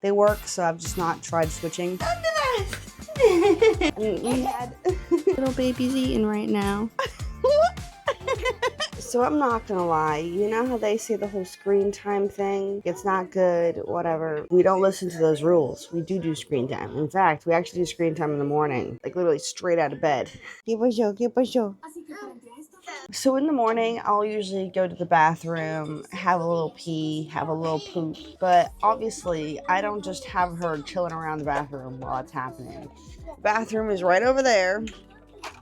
They work, so I've just not tried switching. And we had little baby's eating right now. So I'm not gonna lie, you know how they say the whole screen time thing? It's not good, whatever. We don't listen to those rules. We do screen time. In fact, we actually do screen time in the morning, like literally straight out of bed. So in the morning, I'll usually go to the bathroom, have a little pee, have a little poop. But obviously, I don't just have her chilling around the bathroom while it's happening. The bathroom is right over there.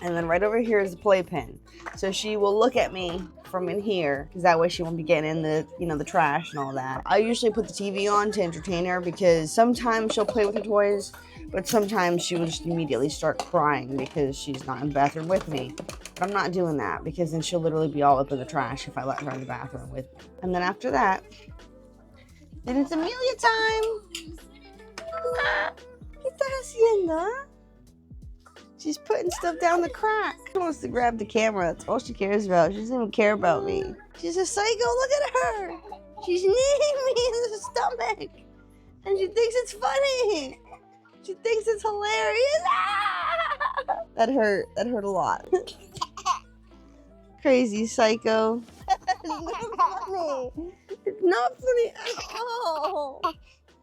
And then right over here is the playpen. So she will look at me from in here, because that way she won't be getting in the, the trash and all that. I usually put the TV on to entertain her because sometimes she'll play with her toys, but sometimes she will just immediately start crying because she's not in the bathroom with me. But I'm not doing that because then she'll literally be all up in the trash if I let her in the bathroom with me. And then after that, then it's Amelia time. ¿Qué estás haciendo? She's putting stuff down the crack. She wants to grab the camera. That's all she cares about. She doesn't even care about me. She's a psycho. Look at her. She's kneeing me in the stomach. And she thinks it's funny. She thinks it's hilarious. Ah! That hurt. That hurt a lot. Crazy psycho. It's not funny. It's not funny at all.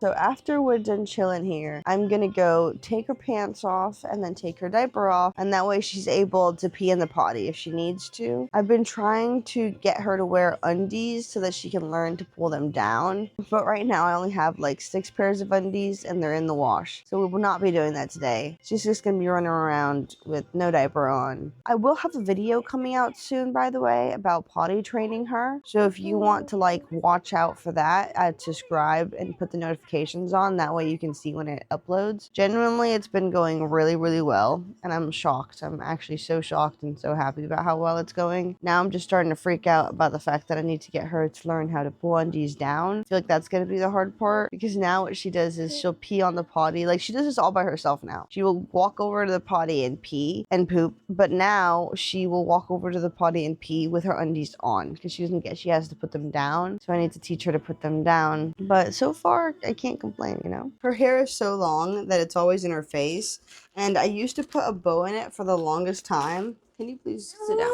So after we're done chilling here, I'm gonna go take her pants off and then take her diaper off, and that way she's able to pee in the potty if she needs to. I've been trying to get her to wear undies so that she can learn to pull them down, but right now I only have like 6 pairs of undies and they're in the wash, so we will not be doing that today. She's just gonna be running around with no diaper on. I will have a video coming out soon, by the way, about potty training her, so if you want to like watch out for that, I'd subscribe and put the notifications on, that way you can see when it uploads. Genuinely, it's been going really, really well, and I'm shocked. I'm actually so shocked and so happy about how well it's going. Now I'm just starting to freak out about the fact that I need to get her to learn how to pull undies down. I feel like that's going to be the hard part, because now what she does is she'll pee on the potty. Like, she does this all by herself now. She will walk over to the potty and pee and poop, but now she will walk over to the potty and pee with her undies on, because she has to put them down, so I need to teach her to put them down. But so far, I can't complain, Her hair is so long that it's always in her face, and I used to put a bow in it for the longest time. Can you please sit down?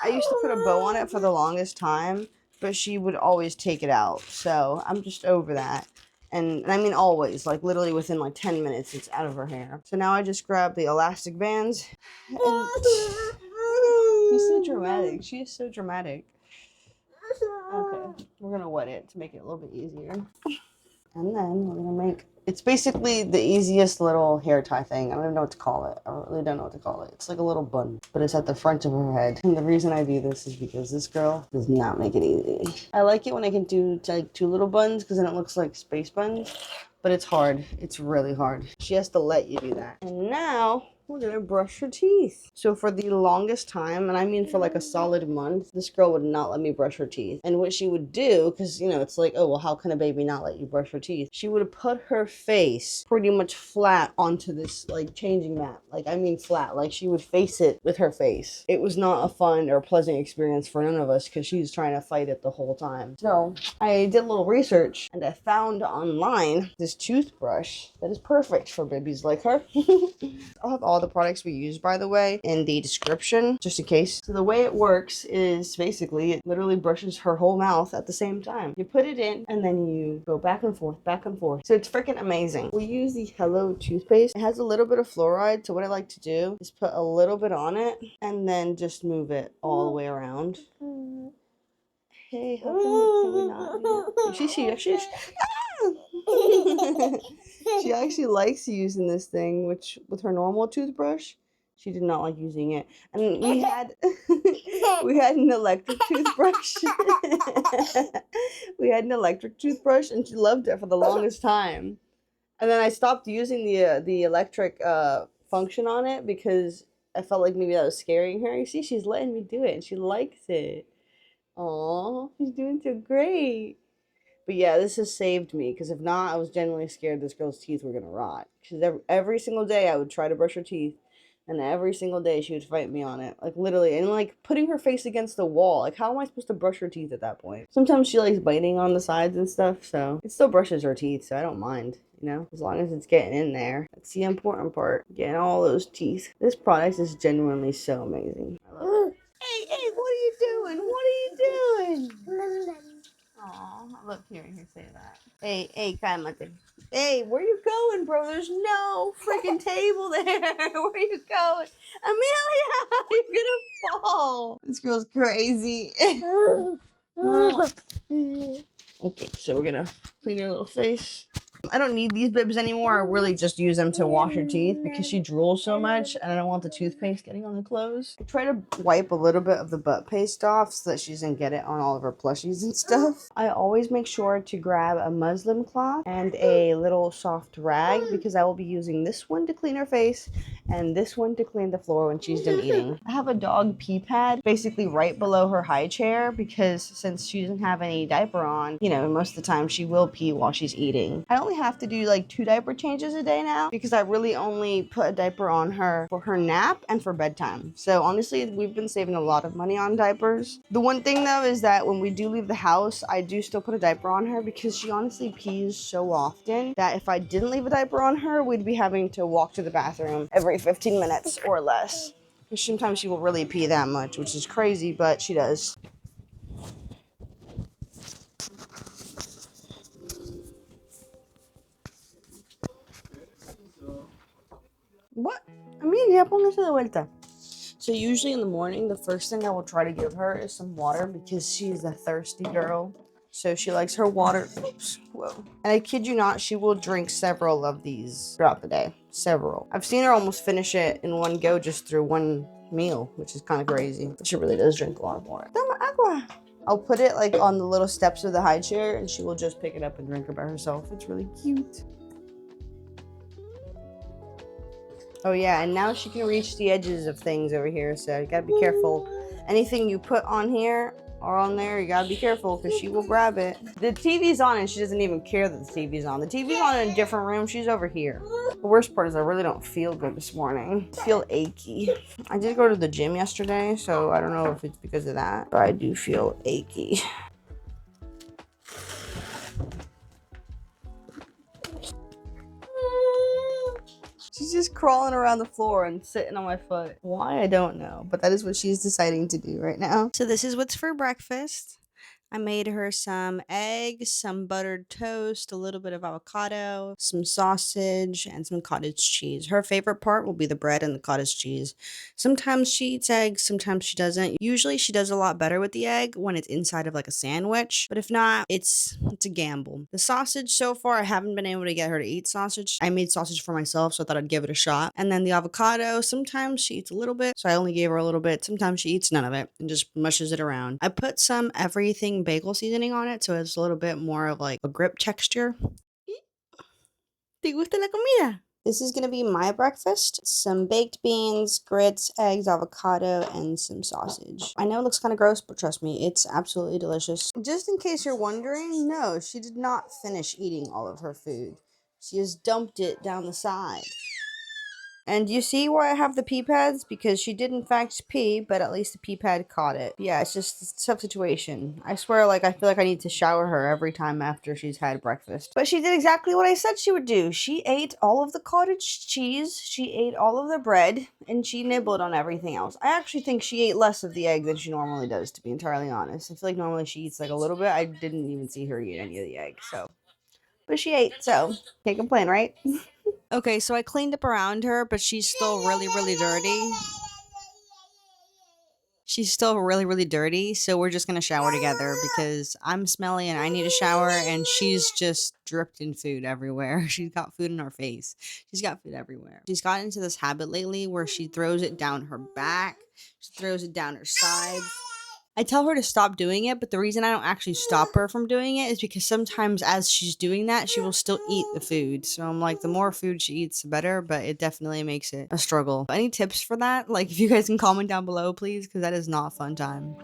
I used to put a bow on it for the longest time, but she would always take it out, so I'm just over that. And I mean always, like literally within like 10 minutes, it's out of her hair. So now I just grab the elastic bands, and she's so dramatic. She is so dramatic. Okay, we're gonna wet it to make it a little bit easier. And then we're gonna make, it's basically the easiest little hair tie thing. I don't even know what to call it. I really don't know what to call it. It's like a little bun, but it's at the front of her head. And the reason I do this is because this girl does not make it easy. I like it when I can do like 2 little buns, because then it looks like space buns, but it's hard. It's really hard. She has to let you do that. And now we're gonna brush her teeth. So for the longest time, and I mean for like a solid month, this girl would not let me brush her teeth. And what she would do, because it's like, oh well, how can a baby not let you brush her teeth? She would put her face pretty much flat onto this like changing mat. Like, I mean flat, like she would face it with her face. It was not a fun or pleasant experience for none of us, because she was trying to fight it the whole time. So I did a little research, and I found online this toothbrush that is perfect for babies like her. I'll have all the products we use, by the way, in the description, just in case. So the way it works is basically it literally brushes her whole mouth at the same time. You put it in and then you go back and forth, back and forth. So it's freaking amazing. We use the Hello toothpaste. It has a little bit of fluoride, so what I like to do is put a little bit on it and then just move it all the way around. Hey, how come can we not do that? She actually likes using this thing, which with her normal toothbrush, she did not like using it. And we had we had an electric toothbrush. We had an electric toothbrush, and she loved it for the longest time. And then I stopped using the electric function on it because I felt like maybe that was scaring her. You see, she's letting me do it, and she likes it. Aw, she's doing so great. But yeah, this has saved me, because if not, I was genuinely scared this girl's teeth were gonna rot. Because every single day I would try to brush her teeth, And every single day she would fight me on it. Like literally. And like putting her face against the wall. Like how am I supposed to brush her teeth at that point? Sometimes she likes biting on the sides and stuff. So it still brushes her teeth. So I don't mind. You know, as long as it's getting in there. That's the important part. Getting all those teeth. This product is genuinely so amazing. I love it. Hey, what are you doing? What are you doing? Aw, look here, say that. Hey, cálmate. Hey, where you going, bro? There's no freaking table there. Where you going? Amelia, you're gonna fall. This girl's crazy. Okay, so we're gonna clean your little face. I don't need these bibs anymore. I really just use them to wash her teeth because she drools so much and I don't want the toothpaste getting on the clothes. I try to wipe a little bit of the butt paste off so that she doesn't get it on all of her plushies and stuff. I always make sure to grab a muslin cloth and a little soft rag because I will be using this one to clean her face and this one to clean the floor when she's done eating. I have a dog pee pad basically right below her high chair because since she doesn't have any diaper on, you know, most of the time she will pee while she's eating. I only have to do like 2 diaper changes a day now because I really only put a diaper on her for her nap and for bedtime. So honestly, we've been saving a lot of money on diapers. The one thing though is that when we do leave the house, I do still put a diaper on her because she honestly pees so often that if I didn't leave a diaper on her, we'd be having to walk to the bathroom every 15 minutes or less. Sometimes she will really pee that much, which is crazy, but she does. What? Amelia, póngase de vuelta. So usually in the morning, the first thing I will try to give her is some water because she's a thirsty girl. So she likes her water. Oops, whoa. And I kid you not, she will drink several of these throughout the day. Several. I've seen her almost finish it in one go just through one meal, which is kind of crazy. But she really does drink a lot of water. Toma agua. I'll put it like on the little steps of the high chair and she will just pick it up and drink it by herself. It's really cute. Oh yeah, and now she can reach the edges of things over here, so you gotta be careful. Anything you put on here or on there, you gotta be careful because she will grab it. The TV's on and she doesn't even care that the TV's on. The TV's on in a different room, she's over here. The worst part is I really don't feel good this morning. I feel achy. I did go to the gym yesterday, so I don't know if it's because of that, but I do feel achy. She's just crawling around the floor and sitting on my foot. Why, I don't know, but that is what she's deciding to do right now. So this is what's for breakfast. I made her some eggs, some buttered toast, a little bit of avocado, some sausage, and some cottage cheese. Her favorite part will be the bread and the cottage cheese. Sometimes she eats eggs, sometimes she doesn't. Usually she does a lot better with the egg when it's inside of like a sandwich, but if not, it's a gamble. The sausage, so far, I haven't been able to get her to eat sausage. I made sausage for myself, so I thought I'd give it a shot. And then the avocado, sometimes she eats a little bit, so I only gave her a little bit. Sometimes she eats none of it and just mushes it around. I put some everything bagel seasoning on it, so it's a little bit more of like a grip texture. ¿Te gusta la comida? This is going to be my breakfast. Some baked beans, grits, eggs, avocado, and some sausage. I know it looks kind of gross, but trust me, it's absolutely delicious. Just in case you're wondering, no, she did not finish eating all of her food. She just dumped it down the side. And you see why I have the pee pads? Because she did in fact pee, but at least the pee pad caught it. Yeah, it's just a tough situation. I swear, like, I feel like I need to shower her every time after she's had breakfast. But she did exactly what I said she would do. She ate all of the cottage cheese, she ate all of the bread, and she nibbled on everything else. I actually think she ate less of the egg than she normally does, to be entirely honest. I feel like normally she eats like a little bit. I didn't even see her eat any of the egg, so. But she ate, so can't complain, right? Okay, so I cleaned up around her, but she's still really, really dirty. She's still really, really dirty, so we're just gonna shower together because I'm smelly and I need a shower, and she's just dripped in food everywhere. She's got food in her face. She's got food everywhere. She's gotten into this habit lately where she throws it down her back, she throws it down her sides. I tell her to stop doing it, but the reason I don't actually stop her from doing it is because sometimes as she's doing that, she will still eat the food. So I'm like, the more food she eats, the better, but it definitely makes it a struggle. Any tips for that? Like, if you guys can comment down below, please, because that is not a fun time.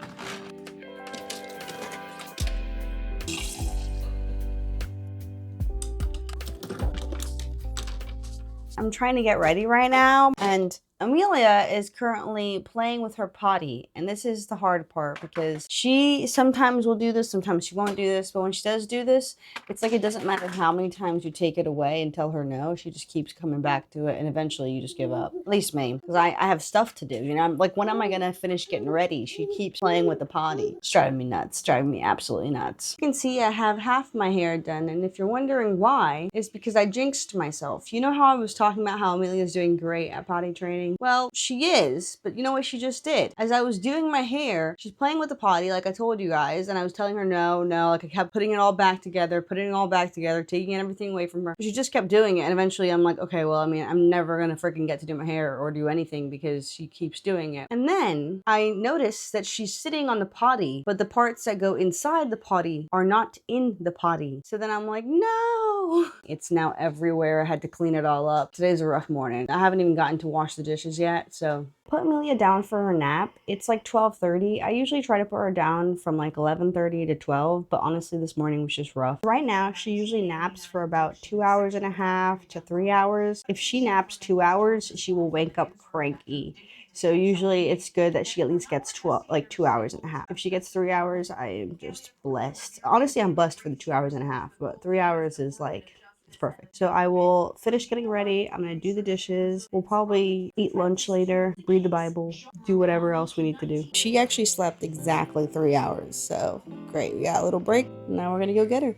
I'm trying to get ready right now, and Amelia is currently playing with her potty, and this is the hard part because she sometimes will do this, sometimes she won't do this, but when she does do this, it's like it doesn't matter how many times you take it away and tell her no, she just keeps coming back to it, and eventually you just give up. At least me, because I have stuff to do, you know? I'm like, when am I gonna finish getting ready? She keeps playing with the potty. It's driving me nuts, driving me absolutely nuts. You can see I have half my hair done, and if you're wondering why, it's because I jinxed myself. You know how I was talking about how Amelia's doing great at potty training? Well, she is, but you know what she just did? As I was doing my hair, she's playing with the potty like I told you guys, and I was telling her no, like I kept putting it all back together, taking everything away from her. She just kept doing it, and eventually I'm like, okay, well, I mean, I'm never gonna freaking get to do my hair or do anything because she keeps doing it. And then I noticed that she's sitting on the potty, but the parts that go inside the potty are not in the potty. So then I'm like, no! It's now everywhere. I had to clean it all up. Today's a rough morning. I haven't even gotten to wash the dishes yet, so. Put Amelia down for her nap. It's like 12:30. I usually try to put her down from like 11:30 to 12, but honestly this morning was just rough. Right now, she usually naps for about 2.5 to 3 hours. If she naps 2 hours, she will wake up cranky. So usually it's good that she at least gets 2.5 hours. If she gets 3 hours, I am just blessed. Honestly, I'm blessed for the 2.5 hours, but 3 hours is like, it's perfect. So I will finish getting ready. I'm going to do the dishes. We'll probably eat lunch later, read the Bible, do whatever else we need to do. She actually slept exactly 3 hours. So great. We got a little break. Now we're going to go get her.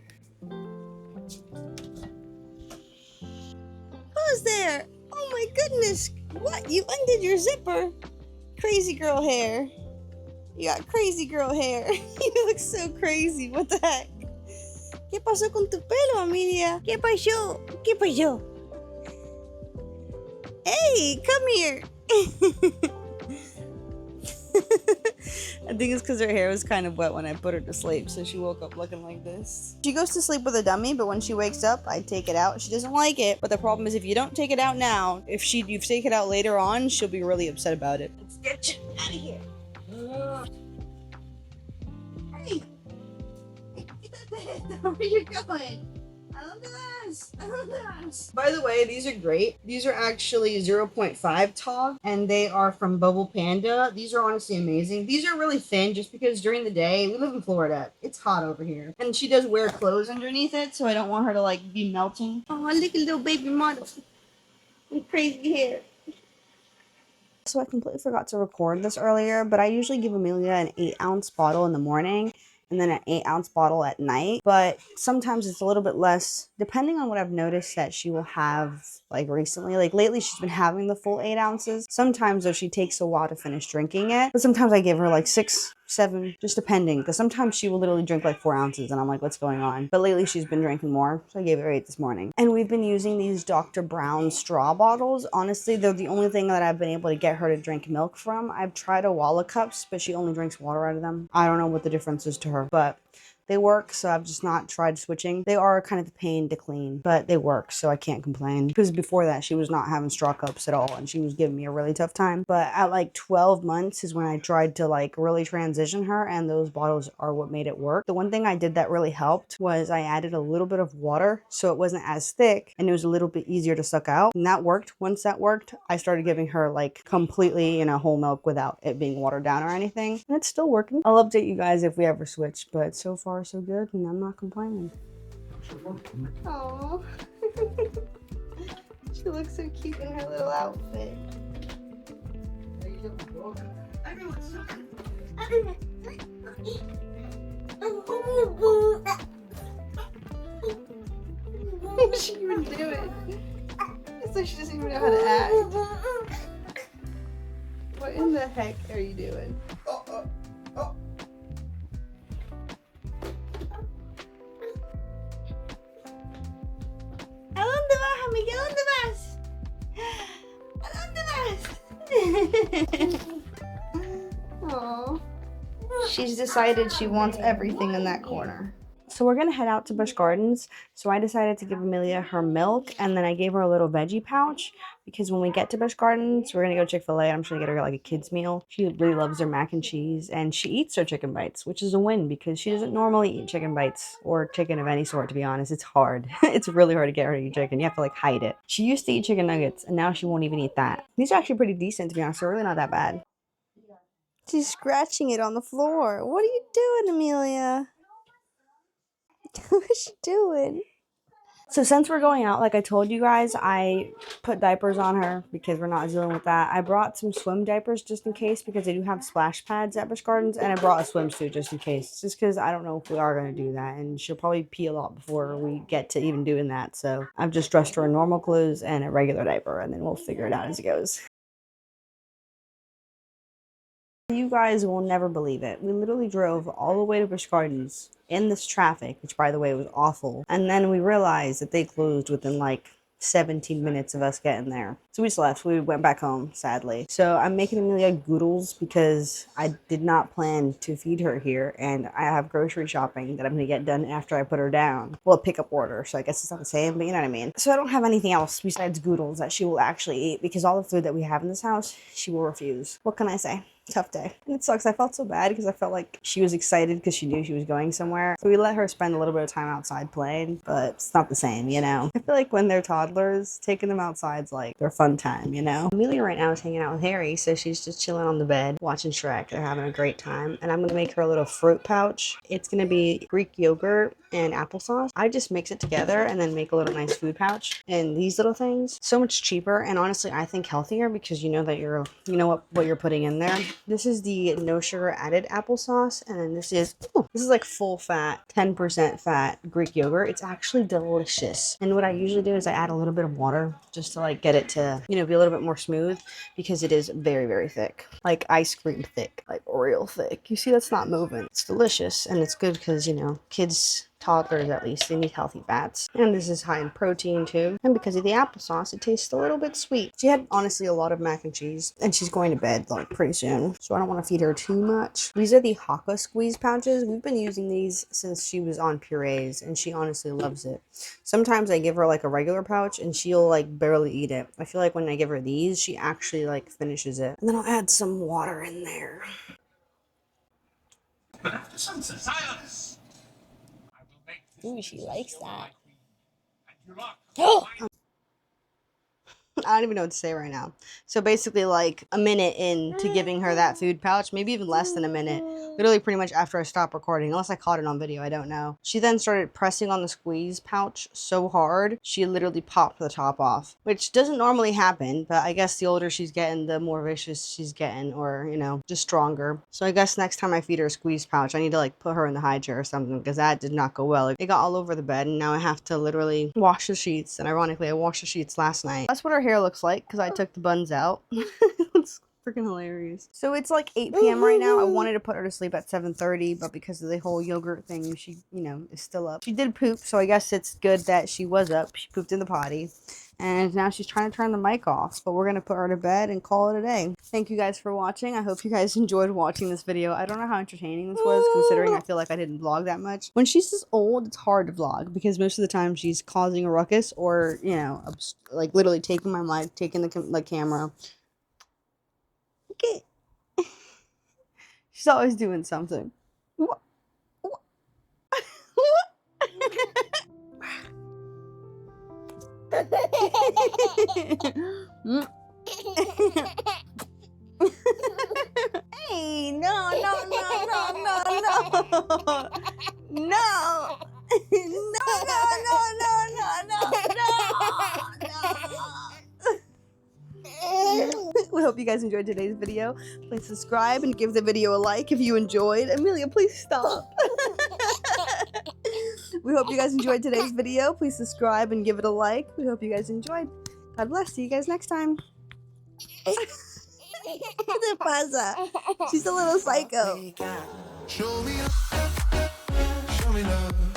Who's there? Oh my goodness. What? You undid your zipper? Crazy girl hair. You got crazy girl hair. You look so crazy. What the heck? ¿Qué pasó con tu pelo, Amelia? ¿Qué pasó? ¿Qué pasó? Hey, come here. I think it's because her hair was kind of wet when I put her to sleep, so she woke up looking like this. She goes to sleep with a dummy, but when she wakes up, I take it out. She doesn't like it, but the problem is if you don't take it out now, if you take it out later on, she'll be really upset about it. Let's get you out of here. Hey. Where are you going? I love this. By the way, these are great. These are actually 0.5 tog, and they are from Bubble Panda. These are honestly amazing. These are really thin just because during the day, we live in Florida. It's hot over here. And she does wear clothes underneath it, so I don't want her to like be melting. Oh, look at little baby model with crazy hair. So I completely forgot to record this earlier, but I usually give Amelia an 8-ounce bottle in the morning and then an 8-ounce bottle at night. But sometimes it's a little bit less, depending on what I've noticed that she will have like recently. Like lately, she's been having the full 8 ounces. Sometimes though, she takes a while to finish drinking it. But sometimes I give her like 6, 7, just depending. Because sometimes she will literally drink like 4 ounces and I'm like, what's going on? But lately she's been drinking more. So I gave her 8 this morning. And we've been using these Dr. Brown straw bottles. Honestly, they're the only thing that I've been able to get her to drink milk from. I've tried a wall of cups, but she only drinks water out of them. I don't know what the difference is to her, but they work, so I've just not tried switching. They are kind of a pain to clean, but they work, so I can't complain. Because before that, she was not having straw cups at all, and she was giving me a really tough time. But at like 12 months is when I tried to like really transition her, and those bottles are what made it work. The one thing I did that really helped was I added a little bit of water, so it wasn't as thick, and it was a little bit easier to suck out. And that worked. Once that worked, I started giving her like completely, whole milk without it being watered down or anything. And it's still working. I'll update you guys if we ever switch, but so far so good, and I'm not complaining. Aww. She looks so cute in her little outfit. What's she even doing? It's like she doesn't even know how to act. What in the heck are you doing? ¿A dónde vas, Miguel? ¿A dónde vas? ¿A dónde vas? Aww. She's decided she wants everything in that corner. So we're gonna head out to Busch Gardens. So I decided to give Amelia her milk, and then I gave her a little veggie pouch because when we get to Busch Gardens, we're gonna go Chick-fil-A. I'm just gonna get her like a kid's meal. She really loves her mac and cheese, and she eats her chicken bites, which is a win because she doesn't normally eat chicken bites or chicken of any sort. To be honest, it's hard. It's really hard to get her to eat chicken. You have to like hide it. She used to eat chicken nuggets, and now she won't even eat that. These are actually pretty decent, to be honest. They're really not that bad. She's scratching it on the floor. What are you doing, Amelia? What's she doing? So since we're going out, like I told you guys, I put diapers on her because we're not dealing with that. I brought some swim diapers just in case because they do have splash pads at Busch Gardens, and I brought a swimsuit just in case, just because I don't know if we are going to do that, and she'll probably pee a lot before we get to even doing that. So I've just dressed her in normal clothes and a regular diaper, and then we'll figure it out as it goes. You guys will never believe it. We literally drove all the way to Busch Gardens in this traffic, which by the way was awful. And then we realized that they closed within like 17 minutes of us getting there. So we just left. We went back home, sadly. So I'm making Amelia goodles because I did not plan to feed her here. And I have grocery shopping that I'm going to get done after I put her down. Well, a pickup order. So I guess it's not the same, but you know what I mean. So I don't have anything else besides goodles that she will actually eat because all the food that we have in this house, she will refuse. What can I say? Tough day. And it sucks. I felt so bad because I felt like she was excited because she knew she was going somewhere. So we let her spend a little bit of time outside playing, but it's not the same, you know? I feel like when they're toddlers, taking them outside's like their fun time, you know? Amelia right now is hanging out with Harry, so she's just chilling on the bed, watching Shrek. They're having a great time. And I'm going to make her a little fruit pouch. It's going to be Greek yogurt and applesauce. I just mix it together and then make a little nice food pouch. And these little things, so much cheaper and honestly I think healthier because you know that you know what you're putting in there. This is the no sugar added applesauce, and then this is like full fat, 10% fat Greek yogurt. It's actually delicious. And what I usually do is I add a little bit of water just to like get it to, you know, be a little bit more smooth because it is very, very thick. Like ice cream thick, like Oreo thick. You see that's not moving. It's delicious and it's good because, you know, kids, toddlers at least, they need healthy fats. And this is high in protein too. And because of the applesauce, it tastes a little bit sweet. She had honestly a lot of mac and cheese and she's going to bed like pretty soon. So I don't want to feed her too much. These are the Haka squeeze pouches. We've been using these since she was on purees and she honestly loves it. Sometimes I give her like a regular pouch and she'll like barely eat it. I feel like when I give her these, she actually like finishes it. And then I'll add some water in there. Silence! Ooh, she likes that. I don't even know what to say right now. So basically like a minute into giving her that food pouch, maybe even less than a minute, literally pretty much after I stopped recording, unless I caught it on video, I don't know. She then started pressing on the squeeze pouch so hard, she literally popped the top off, which doesn't normally happen, but I guess the older she's getting, the more vicious she's getting, or, you know, just stronger. So I guess next time I feed her a squeeze pouch, I need to like put her in the high chair or something because that did not go well. It got all over the bed and now I have to literally wash the sheets, and ironically I washed the sheets last night. That's what her hair looks like because I took the buns out. It's freaking hilarious. So it's like 8 p.m. right now. I wanted to put her to sleep at 7:30, but because of the whole yogurt thing, she, you know, is still up. She did poop, so I guess it's good that she was up. She pooped in the potty. And now she's trying to turn the mic off, but we're going to put her to bed and call it a day. Thank you guys for watching. I hope you guys enjoyed watching this video. I don't know how entertaining this was, considering I feel like I didn't vlog that much. When she's this old, it's hard to vlog because most of the time she's causing a ruckus or, you know, like literally taking my mic, taking the camera. Okay. She's always doing something. What? What? Hey, no, no, no, no, no, no. No. No, no, no, no, no, no, no. We hope you guys enjoyed today's video. Please subscribe and give the video a like if you enjoyed. Amelia, please stop. We hope you guys enjoyed today's video. Please subscribe and give it a like. We hope you guys enjoyed. God bless. See you guys next time. ¿Qué te pasa? She's a little psycho. Show me love.